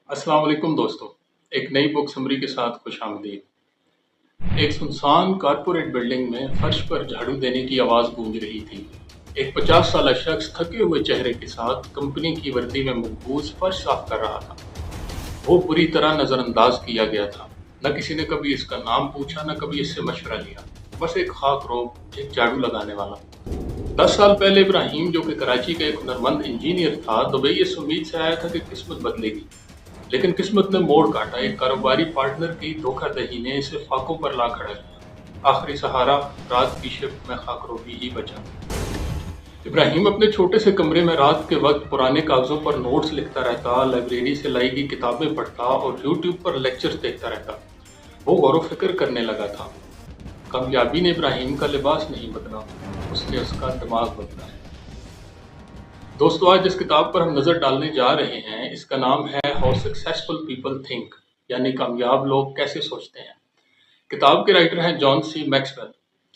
अस्सलाम वालेकुम दोस्तों। एक नई बुक समरी के साथ खुशामदीद। एक सुनसान कारपोरेट बिल्डिंग में फर्श पर झाड़ू देने की आवाज़ गूंज रही थी। एक 50 साला शख्स थके हुए चेहरे के साथ कंपनी की वर्दी में मलबूस फर्श साफ कर रहा था। वो पूरी तरह नज़रअंदाज किया गया था। न किसी ने कभी इसका नाम पूछा, न कभी इससे मशवरा लिया। बस एक खाक रोब, एक झाड़ू लगाने वाला। 10 साल पहले इब्राहिम, जो कि कराची का एक हुनरमंद इंजीनियर था, दुबई इस उम्मीद से आया था कि किस्मत बदलेगी। लेकिन किस्मत ने मोड़ काटा। एक कारोबारी पार्टनर की धोखाधड़ी ने इसे फाकों पर ला खड़ा किया। आखिरी सहारा रात की शिफ्ट में खाकरोबी ही बचा। इब्राहिम अपने छोटे से कमरे में रात के वक्त पुराने कागजों पर नोट्स लिखता रहता, लाइब्रेरी से लाई गई किताबें पढ़ता और यूट्यूब पर लेक्चर्स देखता रहता। वो गौर व फिक्र करने लगा था। कामयाबी ने इब्राहिम का लिबास नहीं बदला, उसने उसका दिमाग बदला है। दोस्तों, आज जिस किताब पर हम नज़र डालने जा रहे हैं, इसका नाम है हाउ सक्सेसफुल पीपल थिंक, यानी कामयाब लोग कैसे सोचते हैं। किताब के राइटर हैं जॉन सी मैक्सवेल।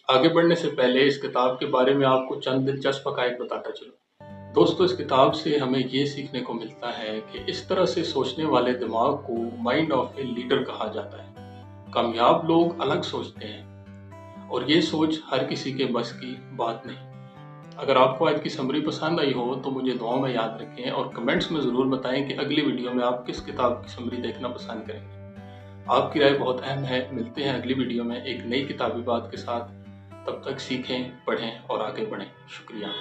आगे बढ़ने से पहले इस किताब के बारे में आपको चंद दिलचस्प हक़ाइक़ बताता चलूं। दोस्तों, इस किताब से हमें ये सीखने को मिलता है कि इस तरह से सोचने वाले दिमाग को माइंड ऑफ ए लीडर कहा जाता है। कामयाब लोग अलग सोचते हैं और ये सोच हर किसी के बस की बात नहीं। अगर आपको आज की समरी पसंद आई हो तो मुझे दुआओं में याद रखें और कमेंट्स में ज़रूर बताएं कि अगली वीडियो में आप किस किताब की समरी देखना पसंद करेंगे। आपकी राय बहुत अहम है। मिलते हैं अगली वीडियो में एक नई किताबी बात के साथ। तब तक सीखें, पढ़ें और आगे बढ़ें। शुक्रिया।